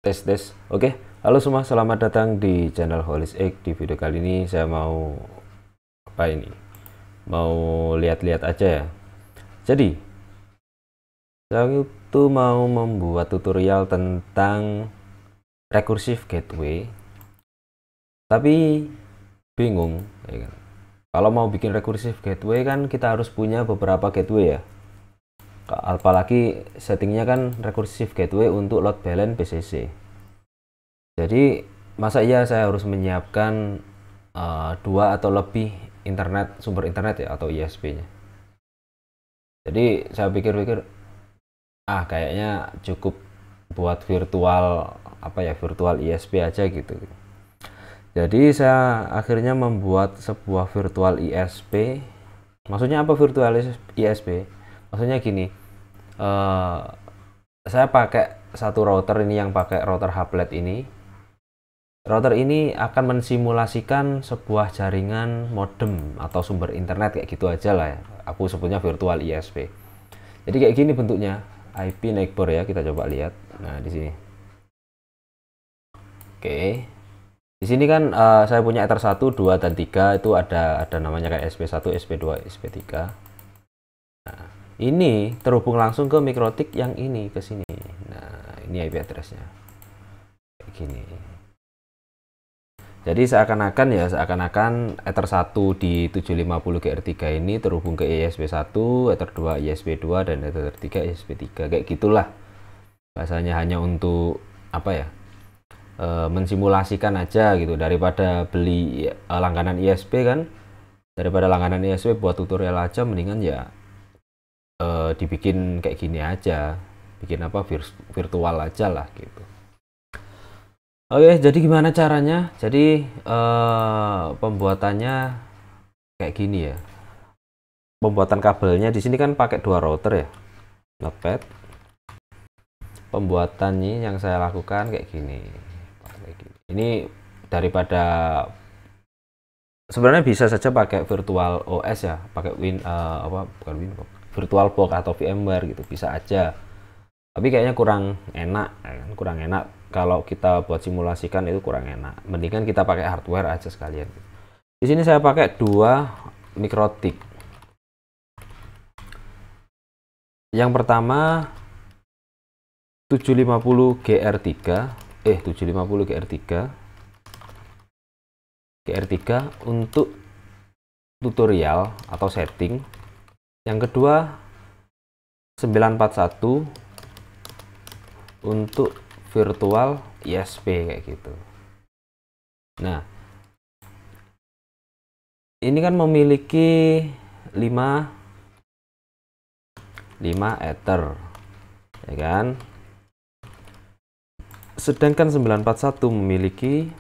Tes. Oke, halo semua, selamat datang di channel Holis Egg. Di video kali ini saya mau apa ini? Mau lihat-lihat aja ya. Jadi, saya itu mau membuat tutorial tentang recursive gateway, tapi bingung, ya kan? Kalau mau bikin recursive gateway kan kita harus punya beberapa gateway ya. Apalagi settingnya kan recursive gateway untuk load balance BCC. Jadi masa iya saya harus menyiapkan dua atau lebih sumber internet ya, atau ISP-nya. Jadi saya pikir-pikir, kayaknya cukup buat virtual ISP aja gitu. Jadi saya akhirnya membuat sebuah virtual ISP. Maksudnya apa virtual ISP? Maksudnya gini, saya pakai satu router ini, yang pakai router Hublet ini. Router ini akan mensimulasikan sebuah jaringan modem atau sumber internet, kayak gitu aja lah ya. Aku sebutnya virtual ISP. Jadi kayak gini bentuknya, IP neighbor ya, kita coba lihat. Nah, di sini. Oke. Di sini kan saya punya Ether 1, 2 dan 3, itu ada namanya kayak SP1, SP2, SP3. Nah, ini terhubung langsung ke mikrotik yang ini ke sini. Nah, ini IP address-nya. Kayak gini. Jadi seakan-akan Ether 1 di 750GR3 ini terhubung ke ISP1, Ether 2 ISP2, dan Ether 3 ISP3, kayak gitulah. Bahasanya hanya untuk apa ya? Mensimulasikan aja gitu, daripada beli langganan ISP kan. Daripada langganan ISP buat tutorial aja, mendingan ya dibikin kayak gini aja. Bikin apa, virtual aja lah gitu. Oke, jadi gimana caranya? Jadi pembuatannya kayak gini ya. Pembuatan kabelnya di sini kan pakai dua router ya, notepad. Pembuatannya yang saya lakukan kayak gini. Ini daripada, sebenarnya bisa saja pakai virtual OS ya, pakai virtual box atau VMware gitu, bisa aja. Tapi kayaknya kurang enak, kalau kita buat simulasikan itu kurang enak. Mendingan kita pakai hardware aja sekalian. Di sini saya pakai dua mikrotik. Yang pertama 750GR3 untuk tutorial atau setting. Yang kedua 941 untuk virtual ISP, kayak gitu. Nah, ini kan memiliki 5 Ether ya kan, sedangkan 941 memiliki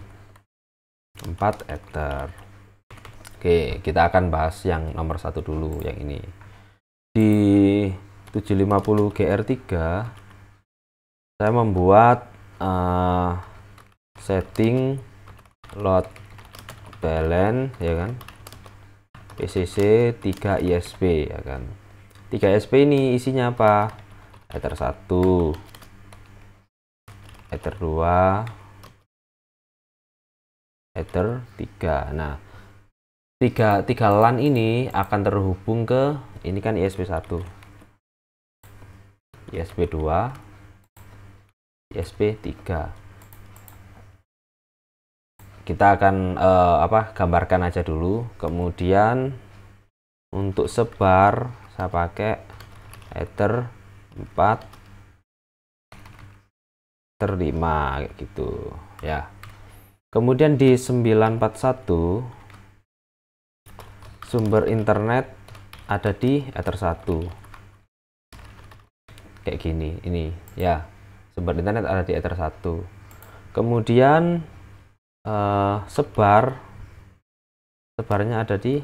4 Ether. Oke, kita akan bahas yang nomor satu dulu, yang ini. Di 750GR3 saya membuat setting load balance ya kan, PCC 3 ISP ya kan. 3 ISP ini isinya apa? Ether 1, Ether 2, Ether 3. Nah, tiga LAN ini akan terhubung ke ini kan ISP1, ISP2, ISP3. Kita akan gambarkan aja dulu. Kemudian untuk sebar saya pakai Ether 4, Ether 5 kayak gitu ya. Kemudian di 941 sumber internet ada di Ether 1 kayak gini, ini ya, sumber internet ada di Ether 1. Kemudian sebarnya ada di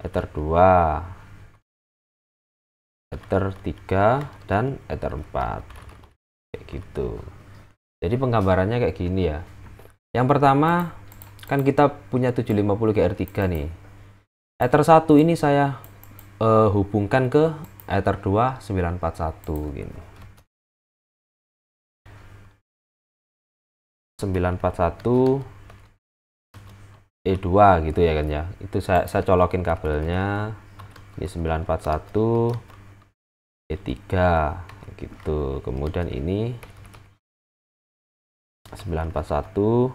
Ether 2, Ether 3, dan Ether 4 kayak gitu. Jadi penggambarannya kayak gini ya. Yang pertama kan kita punya 750GR3 nih. Ether 1 ini saya hubungkan ke Ether 2 941 gini. 941 E2 gitu ya kan ya. Itu saya colokin kabelnya. Ini 941 E3 gitu. Kemudian ini 941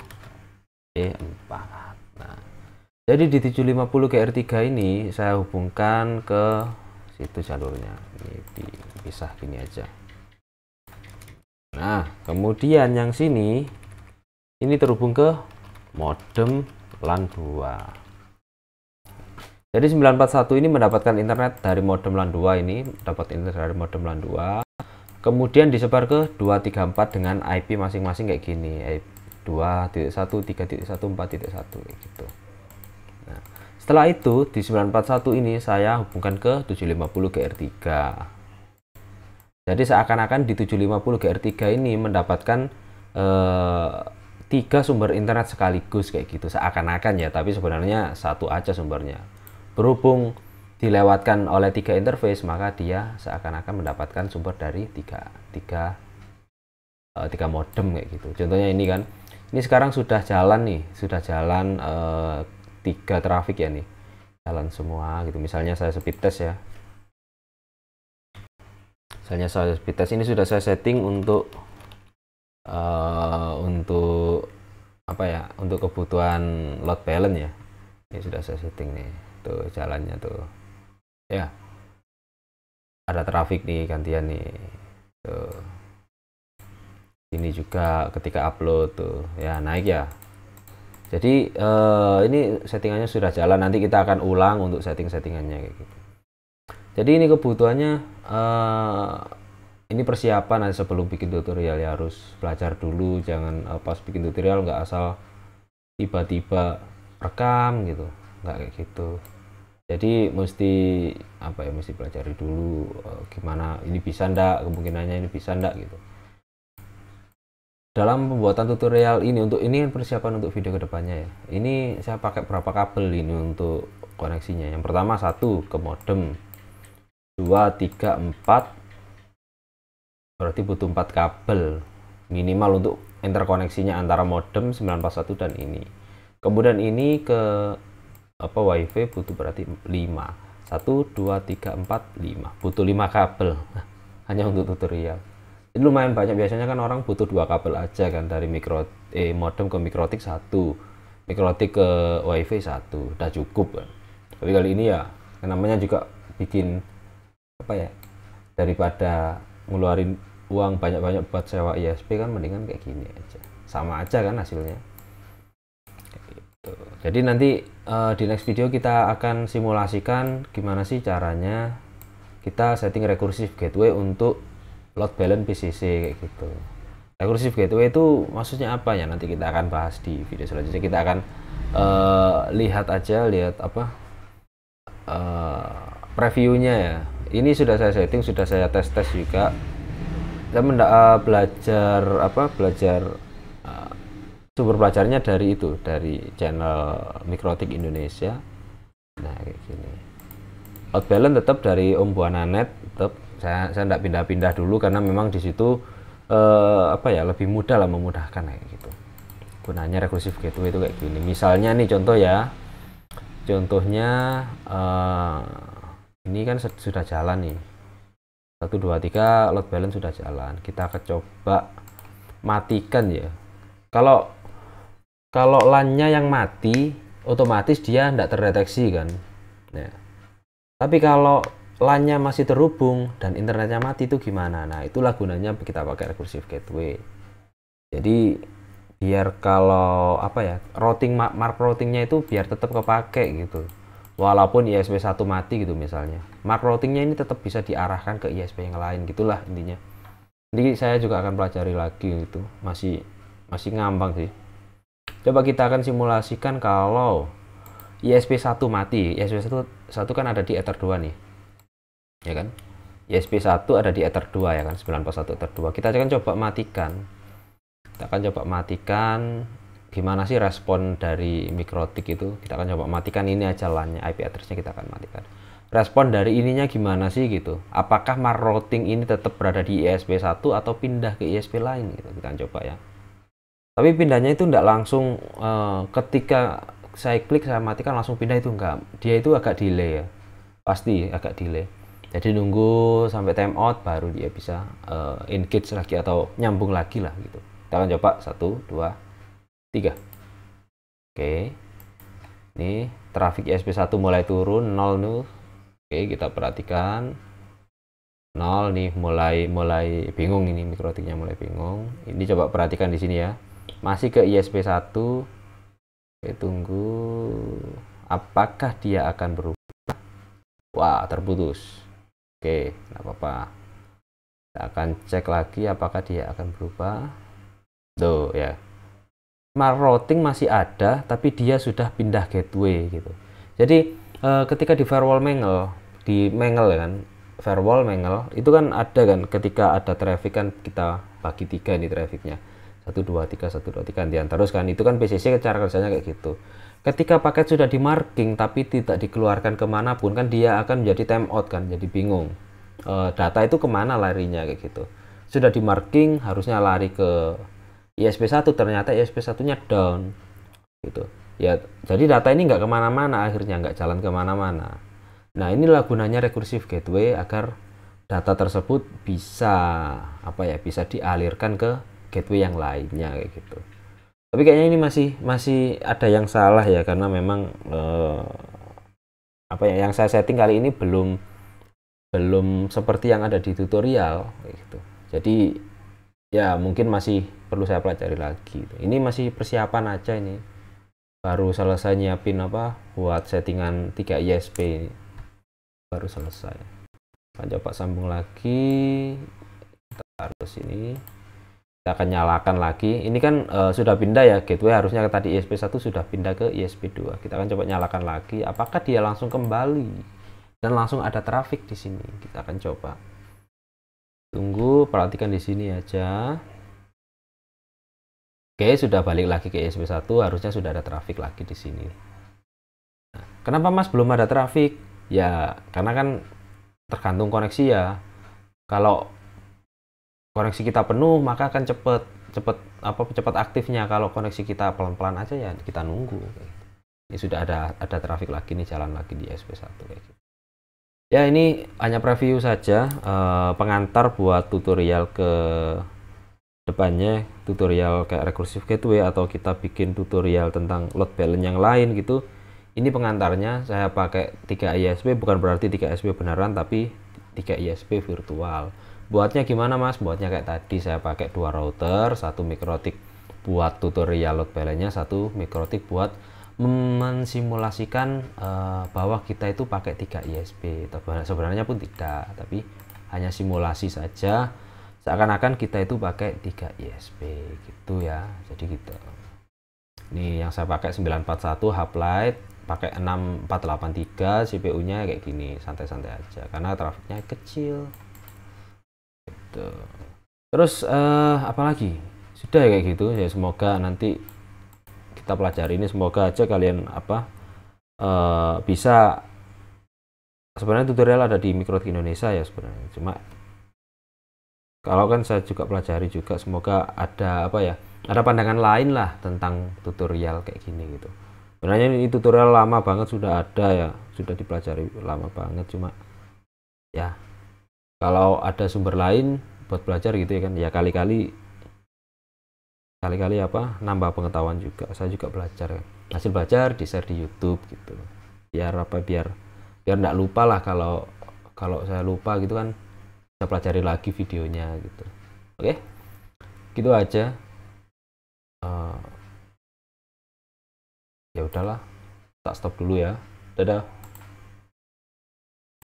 E4. Nah, jadi di 750 GR3 ini saya hubungkan ke situ jalurnya. Ini dipisah gini aja. Nah, kemudian yang sini ini terhubung ke modem LAN 2. Jadi 941 ini mendapatkan internet dari modem LAN 2 ini, dapat internet dari modem LAN 2. Kemudian disebar ke 234 dengan IP masing-masing kayak gini, 2.1, 3.1, 4.1 gitu. Nah, setelah itu di 941 ini saya hubungkan ke 750 GR3. Jadi seakan-akan di 750 GR3 ini mendapatkan 3 sumber internet sekaligus kayak gitu, seakan-akan ya, tapi sebenarnya satu aja sumbernya. Berhubung dilewatkan oleh 3 interface, maka dia seakan-akan mendapatkan sumber dari tiga modem kayak gitu. Contohnya ini kan, ini sekarang sudah jalan nih, sudah jalan 3 traffic ya nih, jalan semua gitu. Misalnya saya speed test ya, misalnya saya speed test ini sudah saya setting untuk apa ya, untuk kebutuhan load balance ya. Ini sudah saya setting nih, tuh jalannya tuh ya, ada traffic nih gantian nih tuh. Ini juga ketika upload tuh ya naik ya. Jadi ini settingannya sudah jalan, nanti kita akan ulang untuk settingannya kayak gitu. Jadi ini kebutuhannya ini persiapan sebelum bikin tutorial ya, harus belajar dulu, jangan pas bikin tutorial nggak asal tiba-tiba rekam gitu, nggak kayak gitu. Jadi mesti apa ya, mesti pelajari dulu gimana ini bisa ndak, kemungkinannya ini bisa ndak gitu. Dalam pembuatan tutorial ini, untuk ini persiapan untuk video kedepannya ya, ini saya pakai berapa kabel ini untuk koneksinya. Yang pertama 1 ke modem, 2, 3, 4, berarti butuh 4 kabel minimal untuk interkoneksinya antara modem 941 dan ini. Kemudian ini ke apa, wifi butuh berarti 5, 1, 2, 3, 4, 5, butuh 5 kabel hanya untuk tutorial. Ini lumayan banyak, biasanya kan orang butuh 2 kabel aja kan, dari modem ke mikrotik 1, mikrotik ke wifi 1, udah cukup kan. Tapi kali ini ya namanya juga bikin apa ya, daripada ngeluarin uang banyak-banyak buat sewa ISP kan, mendingan kayak gini aja, sama aja kan hasilnya. Jadi nanti di next video kita akan simulasikan gimana sih caranya kita setting recursive gateway untuk load balance PCC kayak gitu. Recursive gateway itu maksudnya apa ya, nanti kita akan bahas di video selanjutnya. Kita akan lihat apa previewnya ya. Ini sudah saya setting, sudah saya tes juga. Saya belajar sumber belajarnya dari channel Mikrotik Indonesia. Nah kayak gini. Load balance tetap dari Om Buananet, tetap saya tidak pindah-pindah dulu karena memang di situ apa ya, lebih mudah lah, memudahkan kayak gitu. Gunanya recursive gateway itu kayak gini. Misalnya nih contoh ya, contohnya ini kan sudah jalan nih, 1, 2, 3 load balance sudah jalan. Kita akan coba matikan ya. Kalau LAN-nya yang mati, otomatis dia tidak terdeteksi kan. Nah, tapi kalau LAN-nya masih terhubung dan internetnya mati itu gimana? Nah, itulah gunanya kita pakai recursive gateway. Jadi biar kalau apa ya, mark routingnya itu biar tetap kepake gitu. Walaupun ISP1 mati gitu misalnya, mark routingnya ini tetap bisa diarahkan ke ISP yang lain, gitulah intinya. Jadi saya juga akan pelajari lagi itu, masih ngambang sih. Coba kita akan simulasikan kalau ISP1 mati. ISP1 kan ada di Ether 2 nih, ya kan? ISP1 ada di Ether 2 ya kan, 941 Ether 2. Kita akan coba matikan. Kita akan coba matikan gimana sih respon dari mikrotik itu. Kita akan coba matikan ini aja LAN-nya, IP address-nya kita akan matikan. Respon dari ininya gimana sih gitu. Apakah mark routing ini tetap berada di ISP1 atau pindah ke ISP lain gitu. Kita akan coba ya. Tapi pindahnya itu enggak langsung ketika saya klik saya matikan langsung pindah, itu enggak. Dia itu agak delay ya. Pasti agak delay. Jadi nunggu sampai time out baru dia bisa engage lagi atau nyambung lagi lah gitu. Kita akan coba 1 2 3. Oke. Ini traffic ISP1 mulai turun 0 nih. Oke, kita perhatikan 0 nih, mulai bingung ini, mikrotiknya mulai bingung. Ini coba perhatikan di sini ya. Masih ke ISP1. Oke, tunggu. Apakah dia akan berubah? Wah, terputus. Oke, enggak apa-apa. Kita akan cek lagi apakah dia akan berubah. Tuh ya. Smart routing masih ada, tapi dia sudah pindah gateway gitu. Jadi ketika di firewall mangle, ya kan, firewall mangle itu kan ada kan, ketika ada traffic kan kita bagi 3 nih trafficnya, 1 2 3 1 2 3 gantian terus kan, itu kan PCC cara kerjanya kayak gitu. Ketika paket sudah di marking tapi tidak dikeluarkan kemanapun kan dia akan menjadi timeout kan, jadi bingung data itu kemana larinya kayak gitu. Sudah di marking harusnya lari ke ISP1, ternyata ISP1 nya down gitu ya. Jadi data ini nggak kemana-mana, akhirnya nggak jalan kemana-mana. Nah, inilah gunanya recursive gateway, agar data tersebut bisa bisa dialirkan ke gateway yang lainnya kayak gitu. Tapi kayaknya ini masih ada yang salah ya, karena memang yang saya setting kali ini belum seperti yang ada di tutorial kayak gitu. Jadi ya mungkin masih perlu saya pelajari lagi. Ini masih persiapan aja, ini baru selesai nyiapin buat settingan 3 ISP ini, baru selesai. Akan coba sambung lagi, kita taruh sini, kita akan nyalakan lagi. Ini kan sudah pindah ya gateway, harusnya tadi ISP1 sudah pindah ke ISP2. Kita akan coba nyalakan lagi, apakah dia langsung kembali dan langsung ada traffic di sini. Kita akan coba tunggu, perhatikan di sini aja. Oke, sudah balik lagi ke ISP1, harusnya sudah ada traffic lagi di sini. Nah, kenapa Mas belum ada traffic? Ya, karena kan tergantung koneksi ya. Kalau koneksi kita penuh, maka akan cepat aktifnya. Kalau koneksi kita pelan-pelan aja ya kita nunggu. Ini sudah ada traffic lagi nih, jalan lagi di ISP1 kayak gitu. Ya, ini hanya preview saja, pengantar buat tutorial ke depannya, tutorial kayak recursive gateway atau kita bikin tutorial tentang load balance yang lain gitu. Ini pengantarnya, saya pakai 3 ISP, bukan berarti 3 ISP beneran, tapi 3 ISP virtual. Buatnya gimana Mas? Buatnya kayak tadi, saya pakai 2 router, 1 mikrotik buat tutorial load balance-nya, 1 mikrotik buat mensimulasikan bahwa kita itu pakai 3 ISP. Sebenarnya pun tidak, tapi hanya simulasi saja, seakan-akan kita itu pakai 3 ISP gitu ya. Jadi gitu. Ini yang saya pakai 941 Half-Light, pakai 6483, CPU-nya kayak gini, santai-santai aja karena trafiknya kecil. Gitu. Terus apalagi? Sudah ya kayak gitu ya, semoga nanti kita pelajari ini, semoga aja kalian bisa. Sebenarnya tutorial ada di Mikrotik Indonesia ya sebenarnya, cuma kalau kan saya juga pelajari juga, semoga ada ada pandangan lain lah tentang tutorial kayak gini gitu. Sebenarnya ini tutorial lama banget sudah ada ya, sudah dipelajari lama banget, cuma ya kalau ada sumber lain buat belajar gitu ya kan, ya kali-kali nambah pengetahuan juga. Saya juga belajar, hasil belajar di share di YouTube gitu, biar biar nggak lupa lah. Kalau saya lupa gitu kan, saya pelajari lagi videonya gitu. Oke, gitu aja. Ya udahlah, tak stop dulu ya. Dadah.